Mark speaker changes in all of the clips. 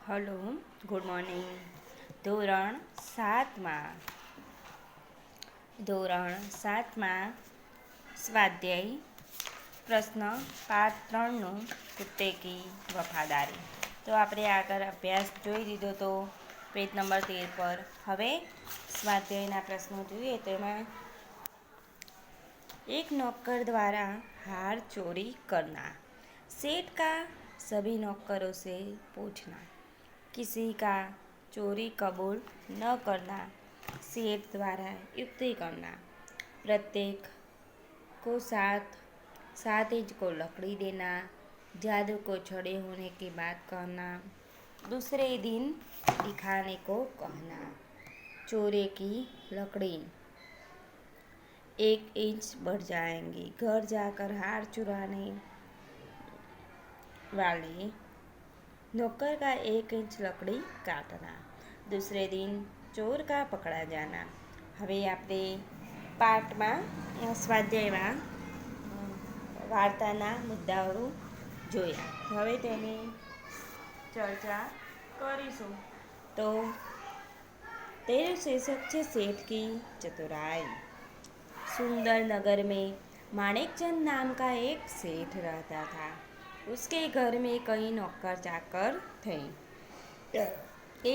Speaker 1: Hello, good morning. ધોરણ સાતમાં સ્વાધ્યાય પ્રશ્ન પાઠ 3નું કુત્તે કી વફાદારી. તો આપણે આગળ અભ્યાસ જોઈ લીધો તો પેજ નંબર 13 પર. હવે સ્વાધ્યાયના પ્રશ્નો જોઈએ. તેમાં एक नौकर द्वारा हार चोरी करना. सेठ का सभी नौकरों से पूछना. किसी का चोरी कबूल न करना. सेठ द्वारा युक्ति करना. प्रत्येक को सात सात इंच को लकड़ी देना. जादू को छड़े होने की बात कहना. दूसरे दिन दिखाने को कहना. चोरे की लकड़ी 1 इंच बढ़ जाएंगी. घर जाकर हार चुराने वाले नौकर का 1 इंच लकड़ी काटना. दूसरे दिन ચોર કા પકડા જાના. હવે આપણે પાઠમાં સ્વાધ્યાયમાં વાર્તાના મુદ્દાઓ જોયા. હવે તેની ચર્ચા કરીશું. તો તેનું શીર્ષક છે सेठ की चतुराई. सुंदर नगर में माणिकचंद नाम का एक सेठ रहता था. उसके घर में कई नौकर चाकर थे.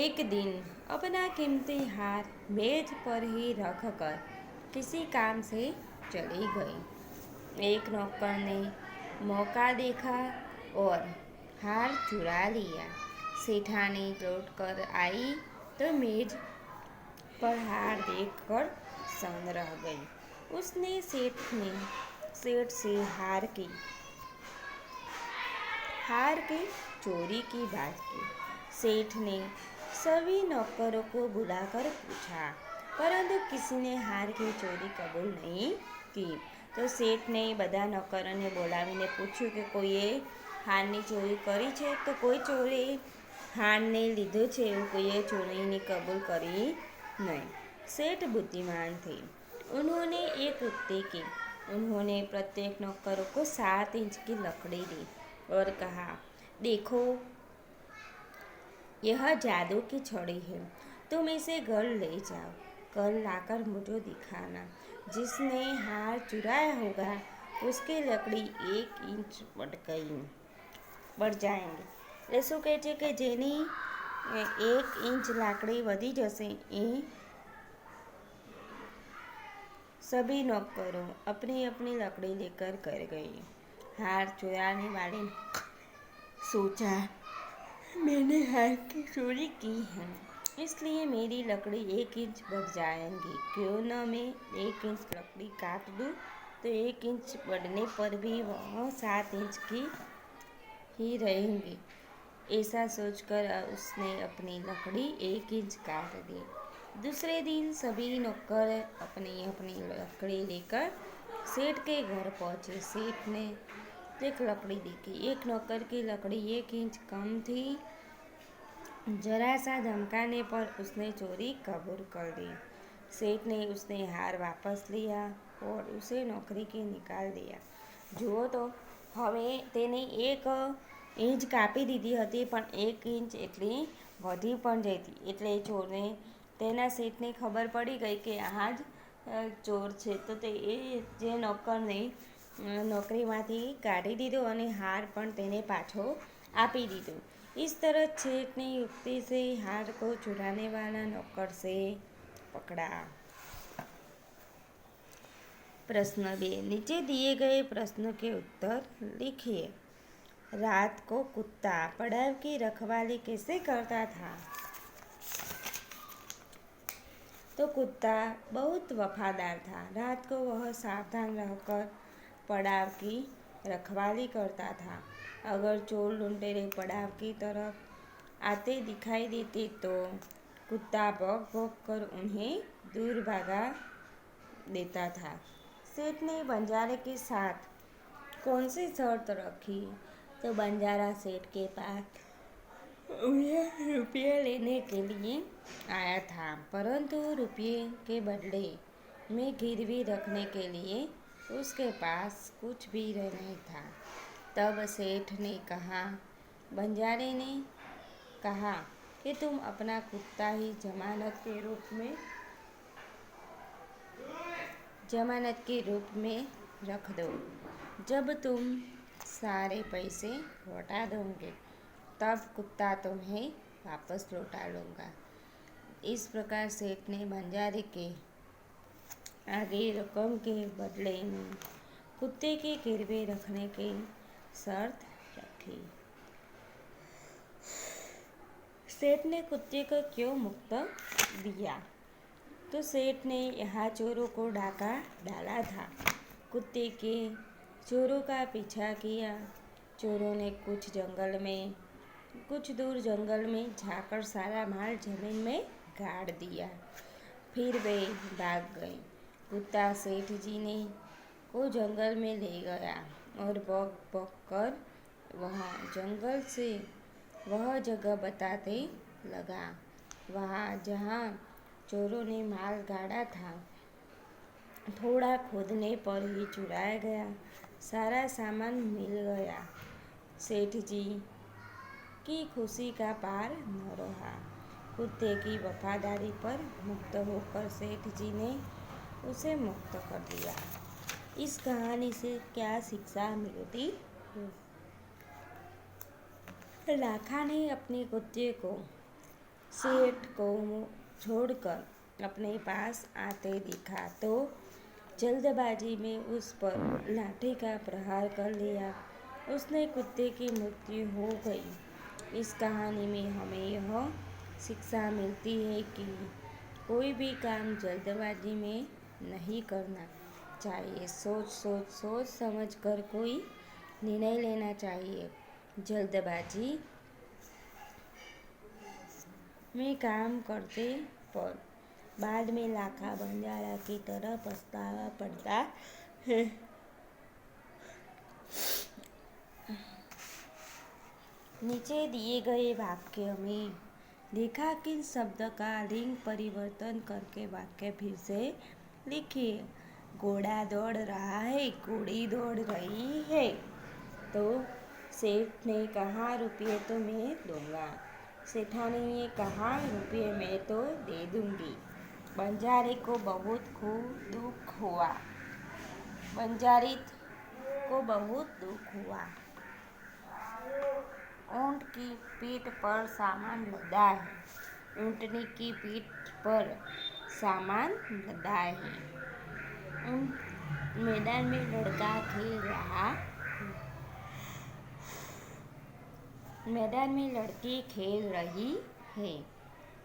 Speaker 1: एक दिन अपना कीमती हार मेज पर ही रख कर किसी काम से चली गई. एक नौकर ने मौका देखा और हार चुरा लिया. सेठानी लौट कर आई तो मेज पर हार देख कर सन्न रह गई. उसने सेठ से हार की चोरी की बात की. सेठ ने सभी नौकरों को बुलाकर पूछा, परंतु किसी ने हार की चोरी कबूल नहीं की. તો શેઠને બધા નોકરોને બોલાવીને પૂછ્યું કે કોઈએ હારની ચોરી કરી છે. તો કોઈ ચોરે હારને લીધો છે એવું કોઈએ ચોરીની કબૂલ કરી नहीं. सेठ बुद्धिमान थे. उन्होंने एक युक्ति की. उन्होंने प्रत्येक नौकरों को 7 इंच की लकड़ी दी और कहा, देखो यह जादू की छड़ी है. तुम इसे घर ले जाओ. कल लाकर मुझे दिखाना. जिसने हार चुराया होगा उसकी लकड़ी 1 इंच बढ़ जाएंगे. એટલે શું કહે છે કે જેની 1 इंच લાકડી વધી જશે એ सभी नौकरों अपनी अपनी लकड़ी लेकर कर गई. हार चुराने वाले सोचा, मैंने हार की चोरी की है, इसलिए मेरी लकड़ी 1 इंच बढ़ जाएंगी. क्यों न मैं 1 इंच लकड़ी काट दूँ तो 1 इंच बढ़ने पर भी वह 7 इंच की ही रहेंगी. ऐसा सोचकर उसने अपनी लकड़ी 1 इंच काट दी. दूसरे दिन सभी नौकर अपनी अपनी लकड़ी लेकर सेठ के घर पहुँचे. सेठ ने एक लकड़ी देखी. एक नौकर की लकड़ी 1 इंच कम थी. जरा सा धमकाने पर उसने चोरी कबूल कर दी. सेठ ने उसने हार वापस लिया और उसे नौकरी के निकाल दिया. જુઓ તો હવે તેને 1 इंच કાપી દીધી હતી, પણ 1 इंच એટલી વધી પણ જતી. એટલે ચોરને તેના શેઠને ખબર પડી ગઈ કે આ જ ચોર છે. તો તે જે નોકરને નોકરીમાંથી કાઢી દીધો અને હાર પણ તેને પાછો આપી દીધો. इस तरह सेठ ने युक्ति से हार को चुराने वाला नौकर से पकड़ा. प्रश्न 2. नीचे दिए गए प्रश्नों के उत्तर लिखिए. रात को कुत्ता पड़ाव की रखवाली कैसे करता था? तो कुत्ता बहुत वफादार था. रात को वह सावधान रहकर पड़ाव की रखवाली करता था. अगर चोर लुटेरे पड़ाव की तरफ आते दिखाई देते तो कुत्ता भौंक भौंक कर उन्हें दूर भगा देता था. सेठ ने बंजारे के साथ कौन सी शर्त रखी? तो बंजारा सेठ के पास उन्हें रुपये लेने के लिए आया था, परंतु रुपये के बदले में गिरवी रखने के लिए उसके पास कुछ भी नहीं था. तब सेठ ने कहा, बंजारे ने कहा कि तुम अपना कुत्ता ही जमानत के रूप में रख दो। जब तुम सारे पैसे लौटा दोगे तब कुत्ता तुम्हें वापस लौटा लूँगा। इस प्रकार सेठ ने बंजारे के आगे रकम के बदले में कुत्ते के गिरवे रखने की शर्त रखी। सेठ ने कुत्ते को क्यों मुक्त दिया? तो सेठ ने यहाँ चोरों को डाका डाला था। कुत्ते के चोरों का पीछा किया। चोरों ने कुछ दूर जंगल में जाकर सारा माल जमीन में गाड़ दिया। फिर वे भाग गए। कुत्ता सेठ जी ने को जंगल में ले गया और भौंक भौंक कर वह जगह बताते लगा। वहाँ जहाँ चोरों ने माल गाड़ा था, थोड़ा खोदने पर ही चुराया गया सारा सामान मिल गया। सेठ जी की खुशी का पार न रहा। कुत्ते की वफादारी पर मुक्त होकर सेठ जी ने उसे मुक्त कर दिया। इस कहानी से क्या शिक्षा मिलती है? लाखा ने अपने कुत्ते को सेठ को छोड़कर अपने पास आते देखा तो जल्दबाजी में उस पर लाठी का प्रहार कर लिया। उसने कुत्ते की मृत्यु हो गई। इस कहानी में हमें यह शिक्षा मिलती है कि कोई भी काम जल्दबाजी में नहीं करना चाहिए। सोच समझ कर कोई निर्णय लेना चाहिए। जल्दबाजी में काम करते पर बाद में लाखा बंजारा की तरह पछतावा पड़ता है। नीचे दिए गए वाक्य में देखा किन शब्द का लिंग परिवर्तन करके वाक्य फिर से लिखिए। घोड़ा दौड़ रहा है, घोड़ी दौड़ रही है। तो सेठ ने कहा रुपये तो मैं दूंगा। सेठानी ने कहा रुपये मैं तो दे दूंगी। बंजारे को बहुत दुख हुआ। ऊंट की पीठ पर सामान लदा है। ऊंटनी की पीठ पर सामान लदा है। मैदान में लड़का खेल रहा है। मैदान में लड़की खेल रही है।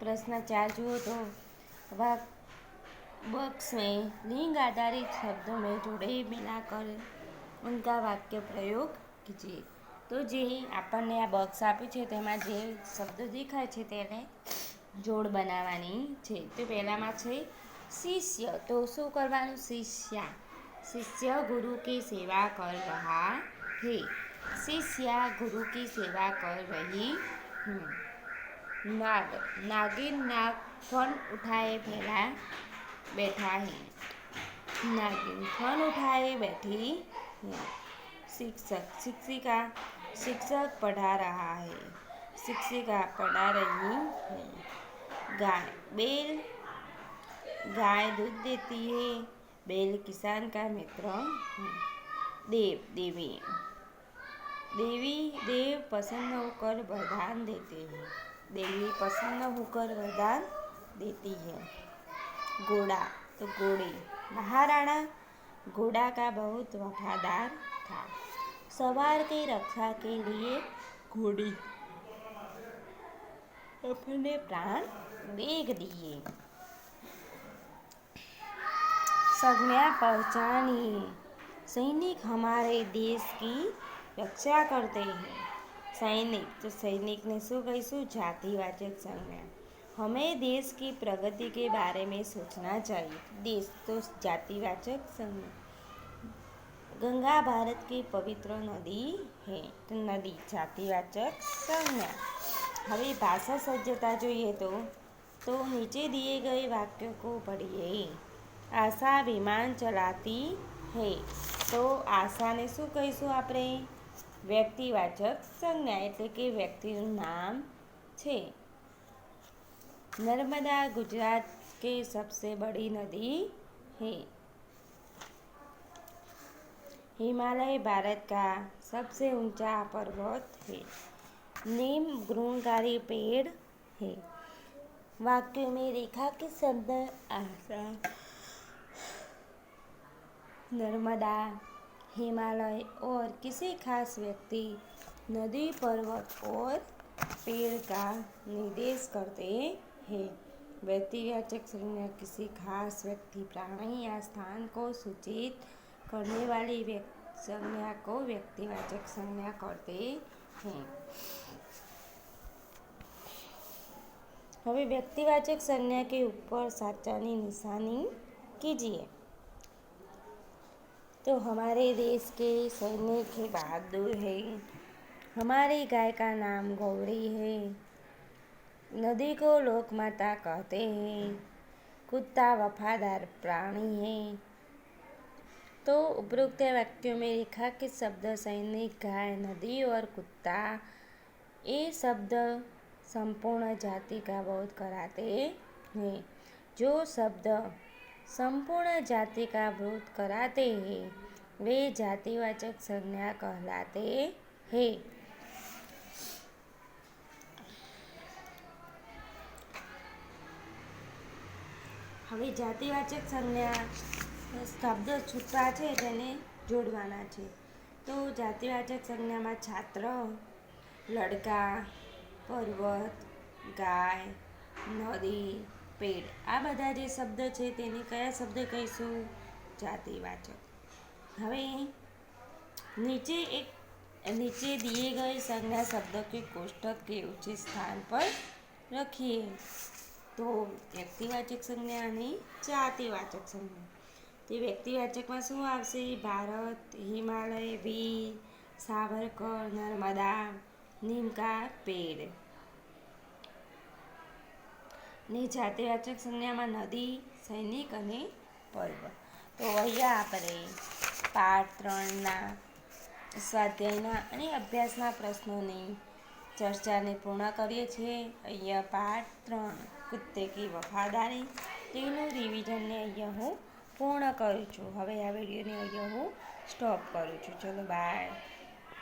Speaker 1: प्रश्न 4 जो तो बॉक्स में लिंग आधारित शब्दों में जोड़े मिलाकर उनका वाक्य प्रयोग कीजिए। तो જે આપણને આ બોક્સ આપ્યું છે તેમાં જે શબ્દો દેખાય છે તેને જોડ બનાવવાની છે। તો પહેલામાં છે શિષ્ય, તો શું કરવાનું? शिष्य गुरु की सेवा कर रहा है। शिष्या गुरु की सेवा कर रही हूँ। नागिन नाग उठाए बैठा है। नागिन फन उठाए बैठी है। शिक्षक पढ़ा रहा है। शिक्षिका पढ़ा रही है। गाय दूध देती है। बैल किसान का मित्र है। देव प्रसन्न होकर वरदान देते हैं। देवी प्रसन्न होकर वरदान देती है। घोड़ा, तो घोड़ी। महाराणा घोड़ा का बहुत वफादार था। सवार की रक्षा के लिए घोड़ी अपने प्राण बेच दिए। संज्ञा पहचानिए। सैनिक हमारे देश की रक्षा करते हैं। सैनिक, तो सैनिक ने શું કહીશું? જાતિવાચક संज्ञा। हमें देश की प्रगति के बारे में सोचना चाहिए। देश तो जातिवाचक संज्ञा। गंगा भारत की पवित्र नदी है। तो नदी जातिवाचक संज्ञा। હવે ભાષા સજ્જતા જોઈએ તો नीचे दिए गए वाक्यों को पढ़िए। आशा विमान चलाती है। तो આશાને શું કહીશું આપણે? વ્યક્તિવાચક સંજ્ઞા, એટલે કે વ્યક્તિનું નામ छे। नर्मदा गुजरात की सबसे बड़ी नदी है। हिमालय भारत का सबसे ऊंचा पर्वत है। नीम गुणकारी पेड़ है। वाक्य में रेखा के शब्द आशा, नर्मदा, हिमालय और किसी खास व्यक्ति, नदी, पर्वत और पेड़ का निर्देश करते हैं। व्यक्तिवाचक संज्ञा किसी खास व्यक्ति, प्राणी या स्थान को सूचित करने वाली संज्ञा को व्यक्तिवाचक संज्ञा कहते हैं। હવે વ્યક્તિવાચક संज्ञा के ऊपर साचानी निशानी कीजिए। तो हमारे देश के सैनिक ही बहादुर है। हमारी गाय का नाम गौरी है। नदी को लोक माता कहते हैं। कुत्ता वफादार प्राणी है। तो उपरोक्त वाक्यों में रेखा के शब्द सैनिक, गाय, नदी और कुत्ता, ये शब्द संपूर्ण जाति का बोध कराते हैं। जो शब्द संपूर्ण जाति का बोध कराते हैं वे जातिवाचक संज्ञा कहलाते हैं। હવે જાતિવાચક સંજ્ઞા શબ્દ છૂટા છે તેને જોડવાના છે। તો જાતિવાચક સંજ્ઞામાં છાત્ર, લડકા, પર્વત, ગાય, નદી, પેડ, આ બધા જે શબ્દ છે તેને કયા શબ્દ કહીશું? જાતિવાચક। હવે नीचे दिए गए संज्ञा शब्द के कोष्टक के उचित स्थान पर रखिए। तो व्यक्तिवाचक संज्ञा અને જાતિવાચક સંજ્ઞા। તે વ્યક્તિવાચકમાં શું આવશે? ભારત, હિમાલય, વીર, સાવરકર, નર્મદા, नीम का पेड़। ને જાતિવાચક સંજ્ઞામાં નદી, સૈનિક અને પર્વત। તો અહીંયા આપણે પાઠ 3ના સ્વાધ્યાયના અને અભ્યાસના પ્રશ્નોની ચર્ચાને પૂર્ણ કરીએ છીએ। અહીંયા પાઠ 3 કુત્તે કી વફાદારી તેનું રિવિઝનને અહીંયા હું પૂર્ણ કરું છું। હવે આ વિડીયોને અહીંયા હું સ્ટોપ કરું છું। ચલો બાય।